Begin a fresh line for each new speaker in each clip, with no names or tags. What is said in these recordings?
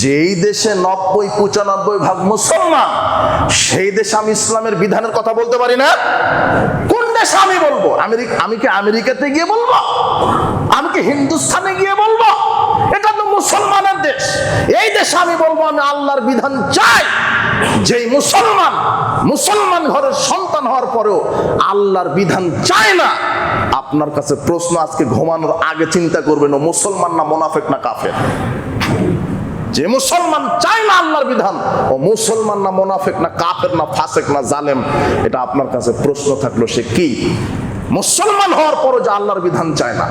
যেই দেশে 90-95% মুসলমান, সেই দেশে আমি ইসলামের বিধানের কথা বলতে পারি না? কোন দেশে আমি বলবো? আমি কি আমেরিকাতে গিয়ে বলবো? আমি কি হিন্দুস্তানে গিয়ে বলবো? এটা তো মুসলমানের দেশ। এই দেশে আমি বলবো আমি আল্লাহর বিধান চাই। যেই মুসলমান ঘরের সন্তান হওয়ার পরেও আল্লাহর বিধান চায় না, আপনার কাছে প্রশ্ন, আজকে ঘুমানোর আগে চিন্তা করবেন ও মুসলমান না মুনাফিক না কাফের? যে মুসলমান চায় না আল্লাহর বিধান, ও মুসলমান না মুনাফিক না কাফের না ফাসিক না জালেম? এটা আপনার কাছে প্রশ্ন থাকলো, সে কি? মুসলমান হওয়ার পরও যে আল্লাহর বিধান চায় না,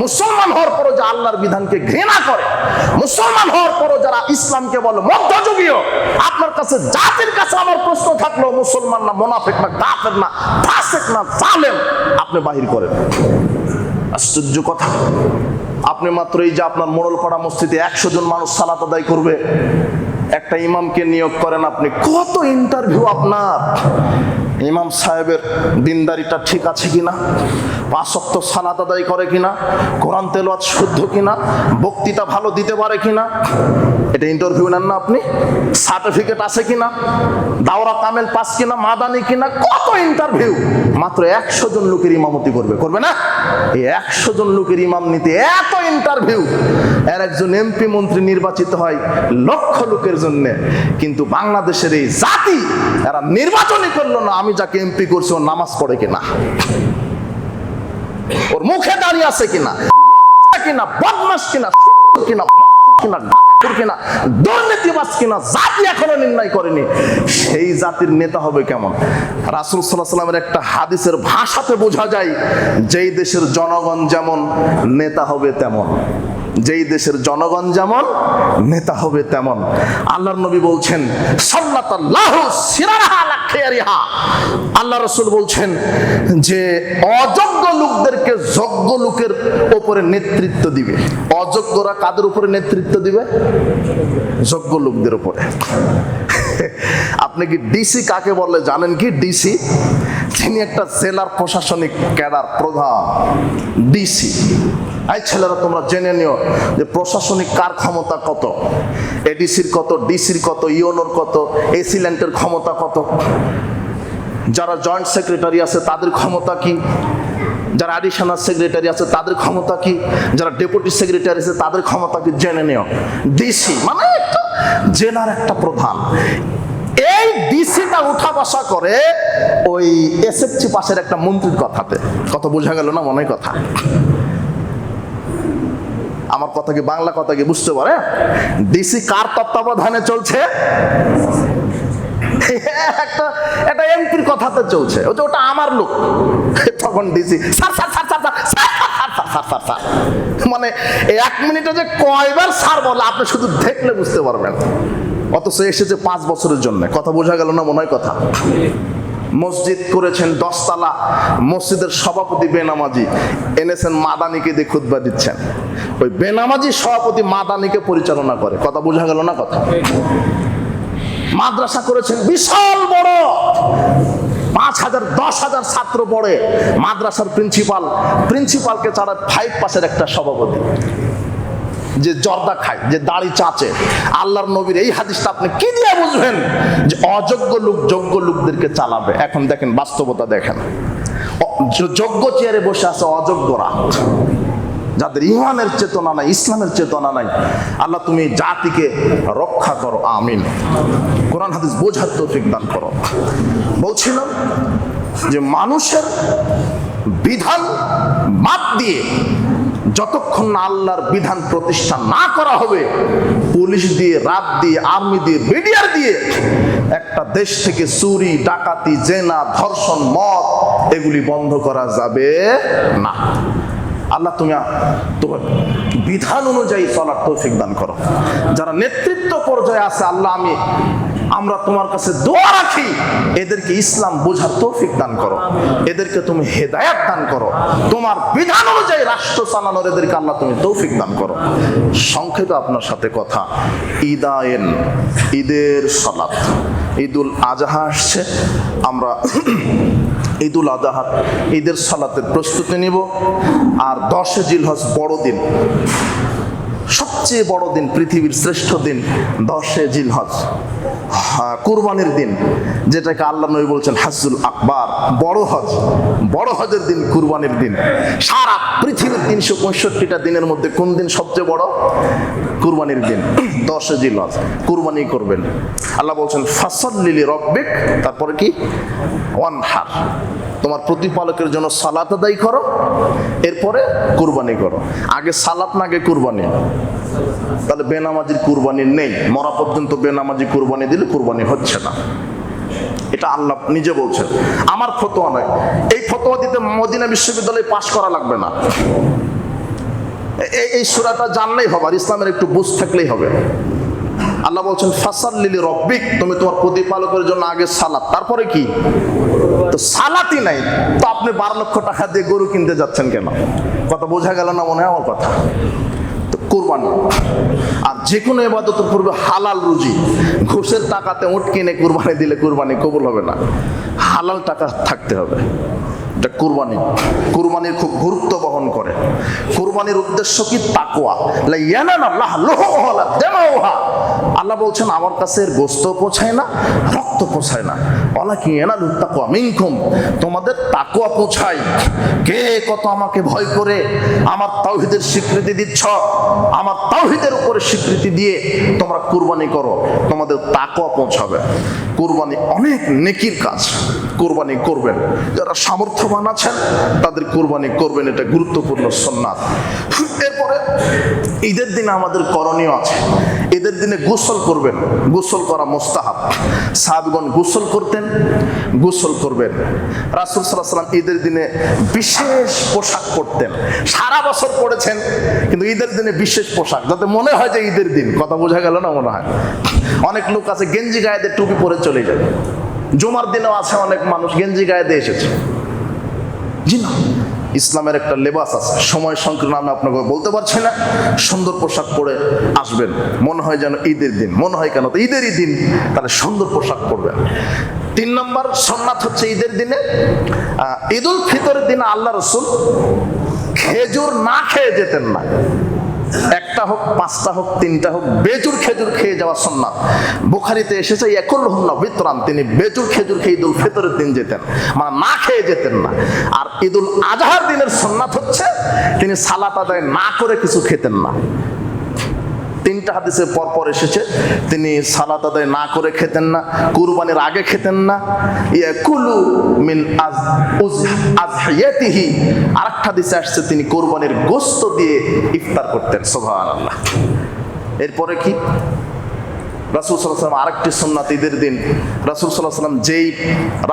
মুসলমান হওয়ার পরও যে আল্লাহর বিধানকে ঘৃণা করে, মুসলমান হওয়ার পরও যারা ইসলামকে বলে মধ্যযুগীয়, আপনার কাছে জাতির কাছে আমার প্রশ্ন থাকলো, মুসলমান না মুনাফিক না কাফের না ফাসিক না জালেম? আপনি বাহির করেন। আশ্চর্য কথা। আপনি মাত্র এই যে আপনার মোড়লপাড়া মসজিদে 100 জন মানুষ সালাত আদায় করবে, একটা ইমামকে নিয়োগ করেন আপনি, কত ইন্টারভিউ আপনার। ইমাম সাহেবের দিনদারিটা ঠিক আছে কিনা, 5 ওয়াক্ত সালাত আদায় করে কিনা, কোরআন তেলাওয়াত শুদ্ধ কিনা, বক্তৃতা ভালো দিতে পারে কিনা, এটা ইন্টারভিউ নেন না আপনি? সার্টিফিকেট আছে কিনা, দাওরা কামেল পাস কিনা, মাদানি কিনা, কত ইন্টারভিউ। মাত্র 100 জন লোকের ইমামতি করবে না? এই 100 জন লোকের ইমাম নিতে এত ইন্টারভিউ। এর একজন এমপি মন্ত্রী নির্বাচিত হয় লক্ষ লোকের জন্য, কিন্তু বাংলাদেশের এই জাতি এরা নির্বাচনই করলো না আমি যাকে এমপি করছি ওর নামাজ পড়ে কিনা, ওর মুখে দাঁড়িয়ে আছে কিনা, কিনা বদমাশ কিনা কিনা কিনা দুর্নীতিবাজ কিনা, জাতি এখনো নির্ণয় করেনি। সেই জাতির নেতা হবে কেমন? রাসূল সাল্লাল্লাহু আলাইহি ওয়াসাল্লামের একটা হাদিসের ভাষাতে বোঝা যায়, যেই দেশের জনগণ যেমন নেতা হবে তেমন। যেই দেশের জনগণ যেমন নেতা হবে তেমন। আল্লাহর নবী বলছেন সাল্লাল্লাহু সিরাহা আলা খায়রিহা, আল্লাহ রাসূল বলছেন যে অযোগ্য লোকদেরকে যোগ্য লোকের উপরে নেতৃত্ব দিবে। অযোগ্যরা কাদের উপরে নেতৃত্ব দিবে? যোগ্য লোকদের উপরে। আপনি কি ডিসি কাকে বলে জানেন কি? ডিসি, তিনি একটা জেলার প্রশাসনিক ক্যাডার প্রধান, ডিসি। এই ছেলেরা তোমরা জেনে নিও যে প্রশাসনিক কার ক্ষমতা কত, এডিসির কত, ডিসির কত, ইওনোর কত, এসিল্যান্টের ক্ষমতা কত, যারা জয়েন্ট সেক্রেটারি আছে তাদের ক্ষমতা কি, যারা অ্যাডিশনাল সেক্রেটারি আছে তাদের ক্ষমতা কি, যারা ডেপুটি সেক্রেটারি আছে তাদের ক্ষমতা কি, জেনে নিও। ডিসি মানে একটা জেলার একটা প্রধান। এই ডিসিটা উঠা বসা করে ওই এসএফসি পাশের একটা মন্ত্রীর কথাতে। কত বোঝা গেল না মনে কথা? আমার কথা কি, বাংলা কথা কি বুঝতে পারে? ডিসি কার তত্ত্বাবধানে চলছে? একটা এমপির কথাতে চলছে, ওটা আমার লোক। তখন ডিসি মানে 1 মিনিটে যে কয়বার স্যার বলে আপনি শুধু দেখলে বুঝতে পারবেন। অথচ এসেছে 5 বছরের জন্য। কথা বোঝা গেল না মনে হয় কথা? মসজিদ করেছেন 10 তলা, মসজিদের সভাপতি বেনামাজি এনেছেন মাদানিকে দিয়ে খুতবা দিচ্ছেন। ওই বেনামাজি সভাপতি মাদানিকে পরিচালনা করে। কথা বোঝা গেল না কথা? মাদ্রাসা করেছেন বিশাল বড়, 5000 10,000 ছাত্র পড়ে। মাদ্রাসার প্রিন্সিপালকে ছাড়া 5 পাশের একটা সভাপতি, যে জর্দা খায়, যে দাড়ি চাচে। আল্লাহর নবীর এই হাদিসটা আপনি কি দিয়ে বুঝবেন যে অযোগ্য লোক যোগ্য লোকদেরকে চালাবে? এখন দেখেন বাস্তবতা, দেখেন যোগ্য চেয়ারে বসে আছে অযোগ্যরা, যাদের ইমানের চেতনা নাই, ইসলামের চেতনা নাই। আল্লাহ তুমি জাতিকে রক্ষা করো, আমিন। কোরআন হাদিস বোঝার তৌফিক দান করো। বলছিলাম যে মানুষের বিধান বাদ দিয়ে যতক্ষণ না আল্লাহর বিধান প্রতিষ্ঠা না করা হবে, পুলিশ দিয়ে, রাত দিয়ে, আর্মি দিয়ে, বিডিআর দিয়ে একটা দেশ থেকে চুরি, ডাকাতি, জেনা, ধর্ষণ, মদ এগুলি বন্ধ করা যাবে না। আল্লাহ তুমি তোমার বিধান অনুযায়ী চলার তৌফিক দান করো। যারা নেতৃত্ব পর্যায়ে আছে আল্লাহ আমরা তোমার কাছে দোয়া রাখি, এদেরকে ইসলাম বোঝার তৌফিক দান করো, এদেরকে তুমি হেদায়েত দান করো, তোমার বিধান অনুযায়ী রাষ্ট্র চালানোর এদেরকে আল্লাহ তুমি তৌফিক দান করো। সংক্ষেপে আপনার সাথে কথা, ঈদের সালাত, ঈদুল আজহা আসছে। আমরা ঈদুল আজহা, ঈদের সালাতের প্রস্তুতি নিব। আর 10 জিলহজ বড়দিন, সব সবচেয়ে বড় দিন, পৃথিবীর শ্রেষ্ঠ দিন 10 জিলহজ, কুরবানির দিন, যেটাকে আল্লাহ নবী বলছেন হাজ্জুল আকবার, বড় হজ। বড় হজের দিন কুরবানির দিন। সারা পৃথিবীর 365টা দিনের মধ্যে কোন দিন সবচেয়ে বড়? কুরবানির দিন, 10 জিলহজ। কুরবানি করবেন। আল্লাহ বলছেন ফাসাল্লি লিরাব্বিক, তারপরে কি? ওয়ানহার, তোমার প্রতিপালকের জন্য সালাত আদায় করো, এরপরে কুরবানি করো। আগে সালাত না আগে কুরবানি? তাহলে বেনামাজির কুরবানি নেই। মরা পর্যন্ত বেনামাজি কুরবানি দিলে কুরবানি হচ্ছে না। এটা আল্লাহ নিজে বলছেন, আমার ফতোয়া নয়। এই ফতোয়া দিতে মদিনা বিশ্ববিদ্যালয়ে পাশ করা লাগবে না। এই সূরাটা জানলেই হবে, আর ইসলামের একটু বুঝ থাকলেই হবে। আল্লাহ বলছেন ফাসাল্লি লিরাব্বিক, তুমি তোমার প্রতিপালকের জন্য আগে সালাত, তারপরে কি? তো সালাতই নাই, তো আপনি 12 লক্ষ টাকা দিয়ে গরু কিনতে যাচ্ছেন কেন? কথা বোঝা গেল না মনে হয় আমার কথা? তো কুরবানি, আর যে কোনো ইবাদতের পূর্বে হালাল রুজি। ঘুষের টাকাতে উট কিনে কুরবানি দিলে কুরবানি কবুল হবে না, হালাল টাকা থাকতে হবে। এটা কুরবানি। কুরবানির খুব গুরুত্ব বহন করে। কুরবানির উদ্দেশ্য কি? তাকওয়া। লা ইয়ানাল্লাহ লাহুহা ওয়ালা দামাউহা। আল্লাহ বলছেন আমার কাছে এর গোশত পৌঁছায় না, রক্ত পৌঁছায় না, ওয়ালাকিন ইয়ানালুত তাকওয়া মিনকুম, তোমাদের তাকওয়া পৌঁছায়। কে কত আমাকে ভয় করে আমার তাওহীদের স্বীকৃতি দিচ্ছ, আমার তাওহীদের উপরে স্বীকৃতি দিয়ে তোমরা কুরবানি করো, তোমাদের তাকওয়া পৌঁছাবে। কুরবানি অনেক নেকির কাজ। কুরবানি করবেন, যারা সামর্থ্যবান আছেন তাদের কুরবানি করবেন, এটা গুরুত্বপূর্ণ সুন্নাত। এরপরে ঈদের দিনে আমাদের করণীয় আছে। ঈদের দিনে গোসল করবেন। গোসল করা মুস্তাহাব। সাহাবীগণ গোসল করতেন, গোসল করবেন। রাসূল সাল্লাল্লাহু আলাইহি ওয়াসাল্লাম ঈদের দিনে বিশেষ পোশাক পরতেন। সারা বছর পরেছেন, কিন্তু ঈদের দিনে বিশেষ পোশাক, যাতে মনে হয় যে ঈদের দিন। কথা বোঝা গেল না মনে হয়? অনেক লোক আছে গেঞ্জি গায়ে দিয়ে টুপি পরে চলে যায়। জুমার দিনেও আছে অনেক মানুষ গেঞ্জি গায়ে দিয়ে এসেছে। জি না, ইসলামের একটা লেবাস আছে, সময় সংকীর্ণ আমি আপনাকে বলতে পারছি না। সুন্দর পোশাক পরে আসবেন, মনে হয় যেন ঈদের দিন। মনে হয় কেন? তো ঈদেরই দিন, তাহলে সুন্দর পোশাক পরবেন। 3 নম্বর সুন্নাত হচ্ছে ঈদের দিনে, ঈদুল ফিতরের দিনে আল্লাহ রাসূল খেজুর না খেয়ে যেতেন না। একটা হোক, 5টা হোক, 3টা হোক, বেজুর খেজুর খেয়ে যাওয়া সুন্নাত। বুখারীতে এসেছে ইয়াকুলহুন্না বিতরান, তিনি বেজুর খেজুর খেয়ে ঈদুল ফিতরের দিন যেতেন, মানে না খেয়ে যেতেন না। আর ঈদুল আজহার দিনের সুন্নাত হচ্ছে তিনি সালাত আদায় না করে কিছু খেতেন না। 3টা হাদিসে পরপর এসেছে তিনি সালাত আদায় না করে খেতেন না, কুরবানির আগে খেতেন না। ইয়াকুলু মিন আযহিয়াতিহি, আরেকটা হাদিসে আসছে তিনি কুরবানির গোশত দিয়ে ইফতার করতেন। সুবহানাল্লাহ। এরপরে কি? রাসূল সাল্লাল্লাহু আলাইহি ওয়াসাল্লাম আরেকটি সুন্নাত ঈদের দিন, রাসূল সাল্লাল্লাহু আলাইহি ওয়াসাল্লাম যেই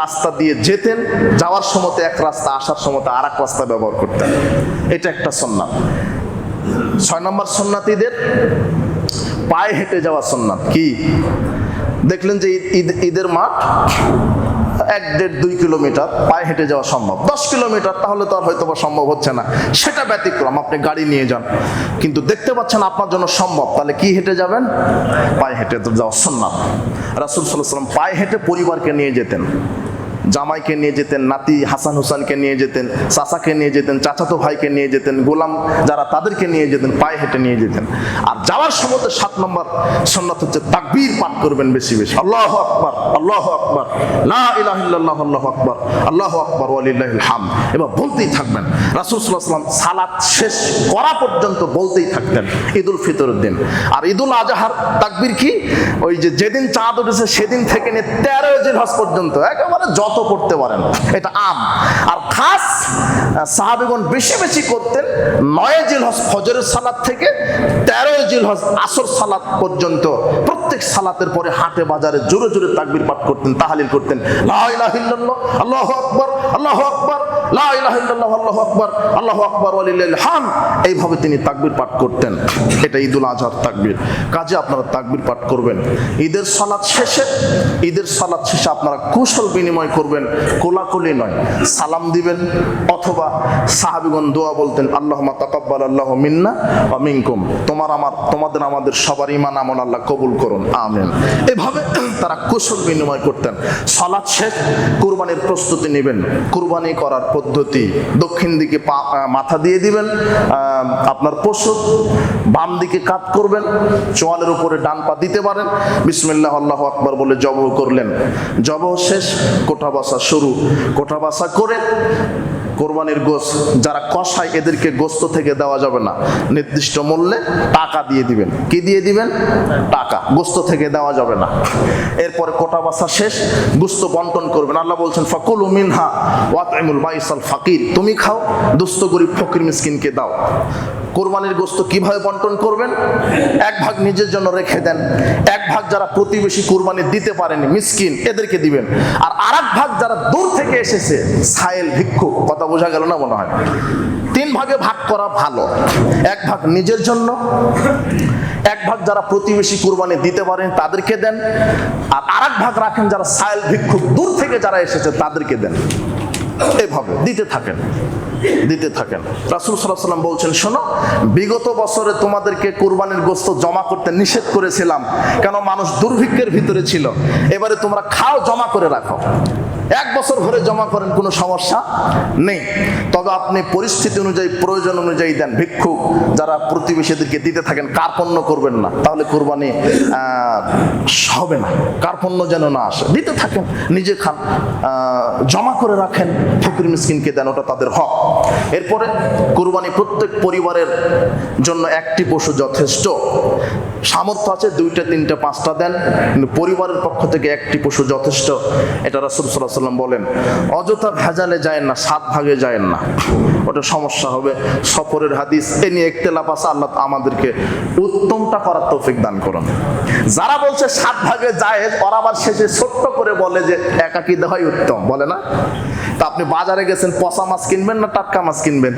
রাস্তা দিয়ে যেতেন, যাওয়ার সময় এক রাস্তা, আসার সময় আরেক রাস্তা ব্যবহার করতেন। এটা একটা সুন্নাত। 6 নম্বর সুন্নাত ঈদের পায়ে হেঁটে যাওয়া সুন্নাত। কি দেখলেন যে ঈদের মাঠ 1-1.5-2 কিলোমিটার পায়ে হেঁটে যাওয়া সম্ভব। 10 কিলোমিটার তাহলে তো আর হয়তো বা সম্ভব হচ্ছে না, সেটা ব্যতিক্রম, আপনি গাড়ি নিয়ে যান। কিন্তু দেখতে পাচ্ছেন আপনার জন্য সম্ভব, তাহলে কি হেঁটে যাবেন? পায়ে হেঁটে যাওয়া সুন্নাত। রাসূল সাল্লাল্লাহু আলাইহি ওয়াসাল্লাম পায়ে হেঁটে পরিবারকে নিয়ে যেতেন। জামাইকে নিয়ে যেতেন, নাতি হাসান হুসাইনকে নিয়ে যেতেন, চাচাকে নিয়ে যেতেন, চাচাতো ভাইকে নিয়ে যেতেন, গোলাম যারা তাদেরকে নিয়ে যেতেন, পায়ে হেঁটে নিয়ে যেতেন। আর যাওয়ার সময় 7 নম্বর সুন্নাত হচ্ছে তাকবীর পাঠ করবেন বেশি বেশি। আল্লাহু আকবার, আল্লাহু আকবার, লা ইলাহা ইল্লাল্লাহ, আল্লাহু আকবার, আল্লাহু আকবার ওয়া লিল্লাহিল হামদ। এবার বলতেই থাকবেন। রাসূল সাল্লাল্লাহু আলাইহি ওয়াসাল্লাম সালাত শেষ করা পর্যন্ত বলতেই থাকতেন ঈদুল ফিতরের দিন। আর ঈদুল আজহার তাকবীর কি? ওই যে যেদিন চাঁদ উঠেছে সেদিন থেকে নিয়ে 13 জিলহজ পর্যন্ত একেবারে যত করতে পারেন, এটা আম। আর খাস সাহাবীগণ বেশি বেশি করতেন 9 জিলহজ ফজরের সালাত থেকে 13 জিলহজ আসর সালাত পর্যন্ত। প্রত্যেক সালাতের পরে হাটে বাজারে জোরে জোরে তাকবীর পাঠ করতেন, তাহলিল করতেন। লা ইলাহা ইল্লাল্লাহ, আল্লাহু আকবার, আল্লাহু আকবার, লা ইলাহা ইল্লাল্লাহ, আল্লাহু আকবার, আল্লাহু আকবার ওয়া লিল্লাহিল হামদ। এইভাবে তিনি তাকবীর পাঠ করতেন। এটা ঈদুল আজহার তাকবীর। কাজে আপনারা তাকবীর পাঠ করবেন। ঈদের সালাত শেষে আপনারা কুশল বিনিময় করবেন, কোলাকুলি নয়, সালাম দিবেন। অথবা সাহাবীগণ দোয়া বলতেন, আল্লাহুম্মা তাকাব্বাল আল্লাহু মিন্না ওয়া মিনকুম, তোমাদের আমাদের সবার ঈমান আমল আল্লাহ কবুল করুন, আমিন। এভাবে তারা কুশল বিনিময় করতেন। সালাত শেষ কুরবানির প্রস্তুতি নেবেন। কুরবানি করার পদ্ধতি। দক্ষিণ দিকে মাথা দিয়ে দিবেন আপনার পশু, বাম দিকে কাত করবেন, চোয়ালের উপরে ডান পা দিতে পারেন, বিসমিল্লাহ আল্লাহু আকবার বলে জবহ করলেন। জবহ শেষ, কোঠা বাসা শুরু। কোঠা বাসা করে কোরবানির গোশত যারা কষায় এদেরকে গোশত থেকে দেওয়া যাবে না, নির্দিষ্ট মূল্যে টাকা দিয়ে দিবেন। কি দিয়ে দিবেন? টাকা। গোশত থেকে দেওয়া যাবে না। এরপরে কোটা বাসা শেষ, গোশত বন্টন করবেন। আল্লাহ বলছেন ফাকুলু মিনহা ওয়াতইমুল বাইসাল ফাকির, তুমি খাও, দুস্থ গরিব ফকির মিসকিনকে দাও। কোরবানির গোশত কিভাবে বন্টন করবেন? এক ভাগ নিজের জন্য রেখে দেন, এক ভাগ যারা প্রতিবেশী কোরবানি দিতে পারেনি মিসকিন এদেরকে দিবেন, আর আরেক ভাগ যারা দূর থেকে এসেছে সায়েল ভিক্ষুক। কথা বোঝা গেল না মনে হয়? 3 ভাগে ভাগ করা ভালো। এক ভাগ নিজের জন্য, এক ভাগ যারা প্রতিবেশী কুরবানি দিতে পারেন তাদেরকে দেন, আর আরেক ভাগ রাখেন যারা সায়েল ভিক্ষুক দূর থেকে যারা এসেছে তাদেরকে দেন। এভাবে দিতে থাকেন, দিতে থাকেন। রাসূল সাল্লাল্লাহু আলাইহি ওয়াসাল্লাম বলছেন, শোনো, বিগত বছরে তোমাদেরকে কুরবানির গোশত জমা করতে নিষেধ করেছিলাম, কেন মানুষ দুর্ভিক্ষের ভিতরে ছিল। এবারে তোমরা খাও, জমা করে রাখো। 1 বছর ধরে জমা করেন, কোনো সমস্যা নেই। তবে আপনি পরিস্থিতি অনুযায়ী, প্রয়োজন অনুযায়ী দেন। ভিক্ষুক যারা প্রতিবেশীদেরকে দিতে থাকেন, কার্পণ্য করবেন না, তাহলে কুরবানি হবে না। কার্পণ্য যেন না আসে, দিতে থাকেন, নিজে খান, জমা করে রাখেন, ফকির মিসকিনকে দেন, ওটা তাদের হক। এরপরে কুরবানি প্রত্যেক পরিবারের জন্য একটি পশু যথেষ্ট। সামর্থ্য আছে 2টা 3টা 5টা দেন, কিন্তু পরিবারের পক্ষ থেকে একটি পশু যথেষ্ট। এটা রাসূল সাল্লাল্লাহু আলাইহি ওয়াসাল্লাম বলেন। অযথা ভেজালে যায় না, 7 ভাগে যায় না, ওটা সমস্যা হবে। সফরের হাদিস, এ নিয়ে ইখতিলাফ আছে। আল্লাহ আমাদেরকে উত্তমটা করার তৌফিক দান করুন। যারা বলছে 7 ভাগে জায়েজ, ওরা আবার শেষে ছোট্ট করে বলে যে একাকী দেওয়াই উত্তম, বলে না? তো আপনি বাজারে গেছেন, পচা মাছ কিনবেন না টাটকা মাছ কিনবেন?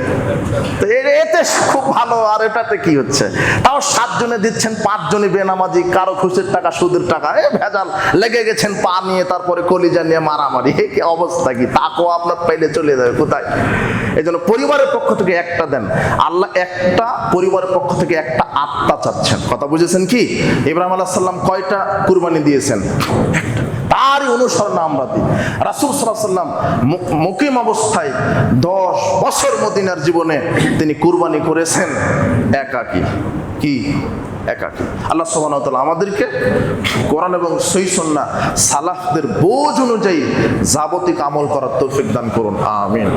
তো এতে খুব ভালো, আর এটাতে কি হচ্ছে? তাও 7 জনে দিচ্ছেন, 5 জনই বেনামাজি, কারো ঘুষের টাকা সুদের টাকা, ভেজাল লেগে গেছেন, পা নিয়ে তারপরে কলিজা নিয়ে মারামারি। কি অবস্থা! কি তাকেও আপনার পাইলে চলে যাবে কোথায়? এই জন্য পরিবারের পক্ষ থেকে একটা দেন। আল্লাহ একটা পরিবারের পক্ষ থেকে একটা আত্মা চাচ্ছেন। কথা বুঝেছেন? কি ইব্রাহিম আলাইহিস সালাম কয়টা কুরবানি দিয়েছেন? একটা। তারই অনুসরণ আমরা দিই। রাসূল সাল্লাল্লাহু আলাইহি ওয়াসাল্লাম মুকিম অবস্থায় 10 বছর মদিনার জীবনে তিনি কুরবানি করেছেন একাকী। কি? একাকী। আল্লাহ সুবহানাহু ওয়া তাআলা আমাদেরকে কোরআন এবং সহিহ সুন্নাহ সালাফদের বোঝ অনুযায়ী যাবতীয় আমল করার তৌফিক দান করুন। আমিন।